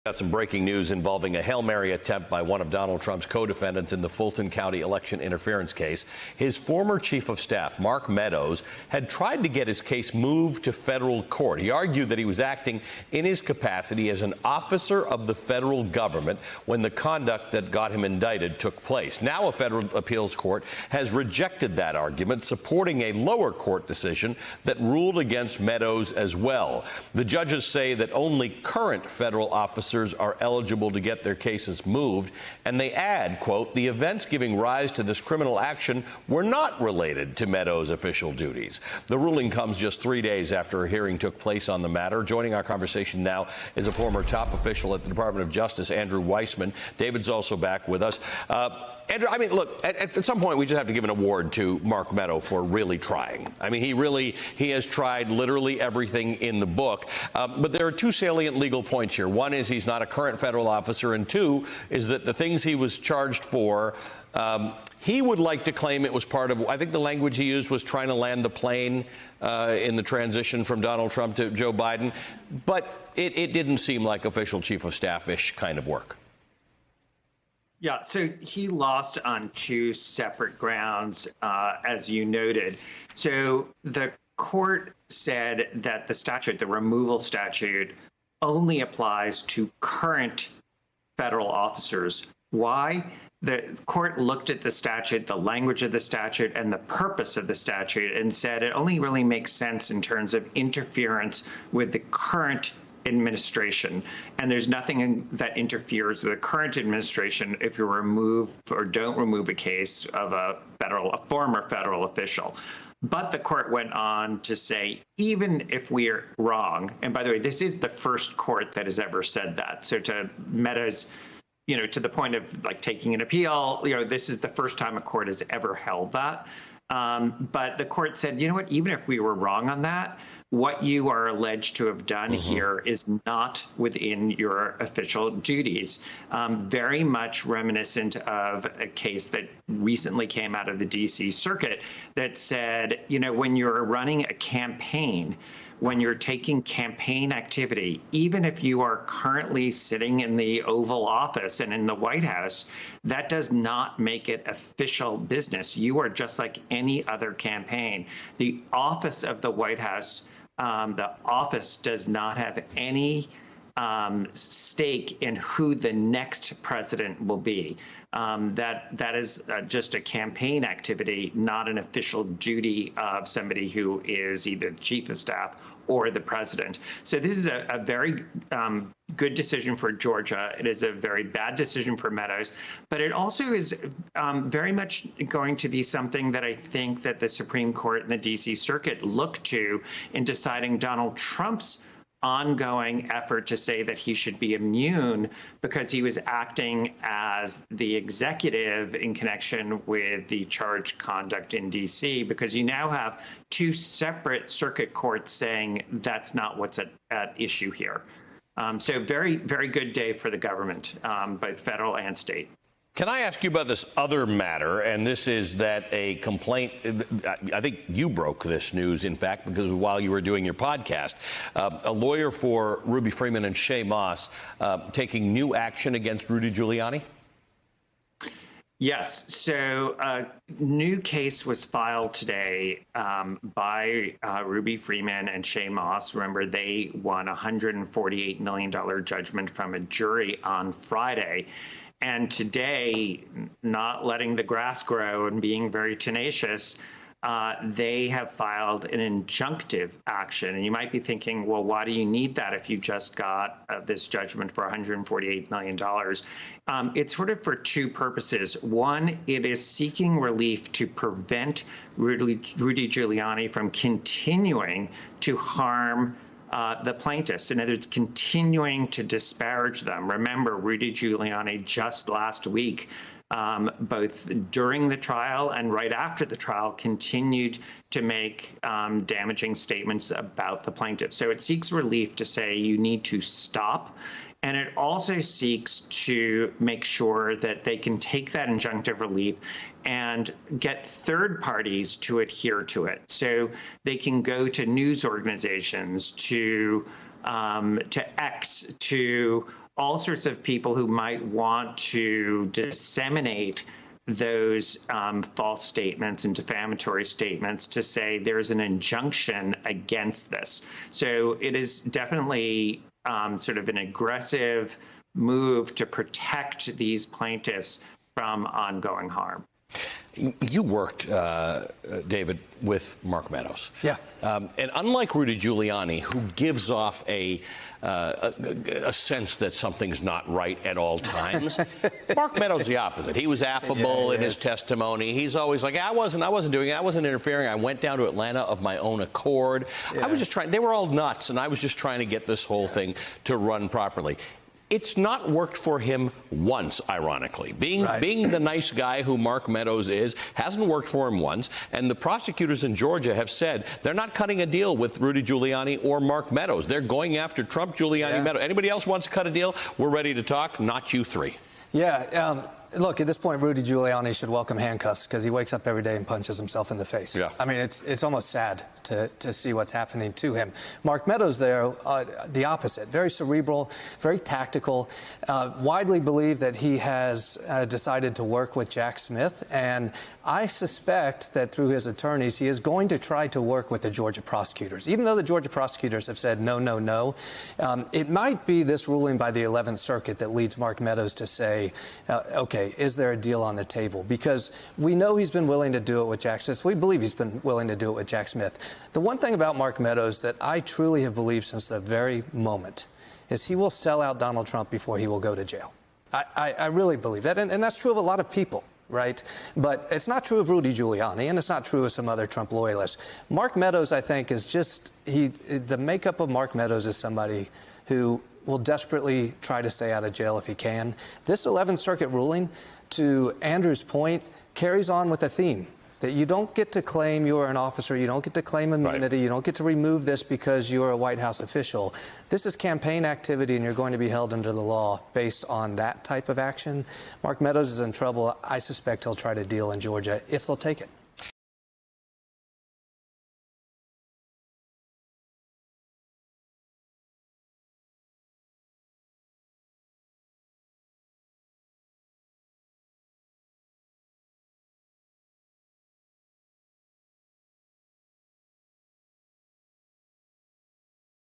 Got some breaking news involving a Hail Mary attempt by one of Donald Trump's co-defendants in the Fulton County election interference case. His former chief of staff, Mark Meadows, had tried to get his case moved to federal court. He argued that he was acting in his capacity as an officer of the federal government when the conduct that got him indicted took place. Now a federal appeals court has rejected that argument, supporting a lower court decision that ruled against Meadows as well. The judges say that only current federal officers are eligible to get their cases moved, and they add, quote, the events giving rise to this criminal action were not related to Meadows' official duties. The ruling comes just 3 days after a hearing took place on the matter. Joining our conversation now is a former top official at the Department of Justice, Andrew Weissmann. David's also back with us. Andrew, I mean, look, at some point we just have to give an award to Mark Meadows for really trying. I mean, he has tried literally everything in the book. But there are two salient legal points here. One is he's not a current federal officer, and two is that the things he was charged for, he would like to claim it was part of, I think the language he used was trying to land the plane in the transition from Donald Trump to Joe Biden. But it didn't seem like official chief of staff-ish kind of work. Yeah, so he lost on two separate grounds, as you noted. So the court said that the statute, the removal statute, only applies to current federal officers. Why? The court looked at the statute, the language of the statute, and the purpose of the statute, and said it only really makes sense in terms of interference with the current administration. And there's nothing that interferes with the current administration if you remove or don't remove a case of a former federal official. But the court went on to say, even if we are wrong, and by the way, this is the first court that has ever said that. So to Meadows, to the point of like taking an appeal, this is the first time a court has ever held that. But the court said, you know what, even if we were wrong on that, what you are alleged to have done here is not within your official duties. Very much reminiscent of a case that recently came out of the D.C. Circuit that said, when you're running a campaign, when you're taking campaign activity, even if you are currently sitting in the Oval Office and in the White House, that does not make it official business. You are just like any other campaign. The office of the White House, the office does not have any stake in who the next president will be. That is just a campaign activity, not an official duty of somebody who is either the chief of staff or the president. So this is a very good decision for Georgia. It is a very bad decision for Meadows, but it also is very much going to be something that I think that the Supreme Court and the D.C. Circuit look to in deciding Donald Trump's ongoing effort to say that he should be immune because he was acting as the executive in connection with the charged conduct in D.C., because you now have two separate circuit courts saying that's not what's at issue here. So very, very good day for the government, both federal and state. Can I ask you about this other matter? And this is that a complaint, I think you broke this news, in fact, because while you were doing your podcast, a lawyer for Ruby Freeman and Shaye Moss taking new action against Rudy Giuliani? Yes. So a new case was filed today by Ruby Freeman and Shaye Moss. Remember, they won a $148 million judgment from a jury on Friday. And today, not letting the grass grow and being very tenacious, they have filed an injunctive action. And you might be thinking, well, why do you need that if you just got this judgment for $148 million? It's sort of for two purposes. One, it is seeking relief to prevent Rudy Giuliani from continuing to harm the plaintiffs. In other words, continuing to disparage them. Remember, Rudy Giuliani just last week, both during the trial and right after the trial, continued to make damaging statements about the plaintiffs. So it seeks relief to say you need to stop. And it also seeks to make sure that they can take that injunctive relief and get third parties to adhere to it. So they can go to news organizations, to X, to all sorts of people who might want to disseminate those false statements and defamatory statements to say there's an injunction against this. So it is definitely sort of an aggressive move to protect these plaintiffs from ongoing harm. You worked, David, with Mark Meadows. Yeah. And unlike Rudy Giuliani, who gives off a sense that something's not right at all times, Mark Meadows is the opposite. He was affable in his testimony. He's always like, I wasn't doing it. I wasn't interfering. I went down to Atlanta of my own accord. I was just trying. They were all nuts, and I was just trying to get this whole thing to run properly. It's not worked for him once, ironically. Being the nice guy who Mark Meadows is hasn't worked for him once, and the prosecutors in Georgia have said they're not cutting a deal with Rudy Giuliani or Mark Meadows. They're going after Trump, Giuliani, Meadows. Anybody else wants to cut a deal? We're ready to talk, not you three. Yeah. Look, at this point, Rudy Giuliani should welcome handcuffs because he wakes up every day and punches himself in the face. Yeah. I mean, it's almost sad to see what's happening to him. Mark Meadows there, the opposite, very cerebral, very tactical, widely believed that he has decided to work with Jack Smith. And I suspect that through his attorneys, he is going to try to work with the Georgia prosecutors. Even though the Georgia prosecutors have said no, no, no, it might be this ruling by the 11th Circuit that leads Mark Meadows to say, okay, is there a deal on the table? Because we know he's been willing to do it with Jack Smith. We believe he's been willing to do it with Jack Smith. The one thing about Mark Meadows that I truly have believed since the very moment is he will sell out Donald Trump before he will go to jail. I really believe that. And that's true of a lot of people, right? But it's not true of Rudy Giuliani, and it's not true of some other Trump loyalists. Mark Meadows, I think, is just the makeup of Mark Meadows is somebody who will desperately try to stay out of jail if he can. This 11th Circuit ruling, to Andrew's point, carries on with a theme that you don't get to claim you're an officer, you don't get to claim immunity, you don't get to remove this because you're a White House official. This is campaign activity, and you're going to be held under the law based on that type of action. Mark Meadows is in trouble. I suspect he'll try to deal in Georgia if they'll take it.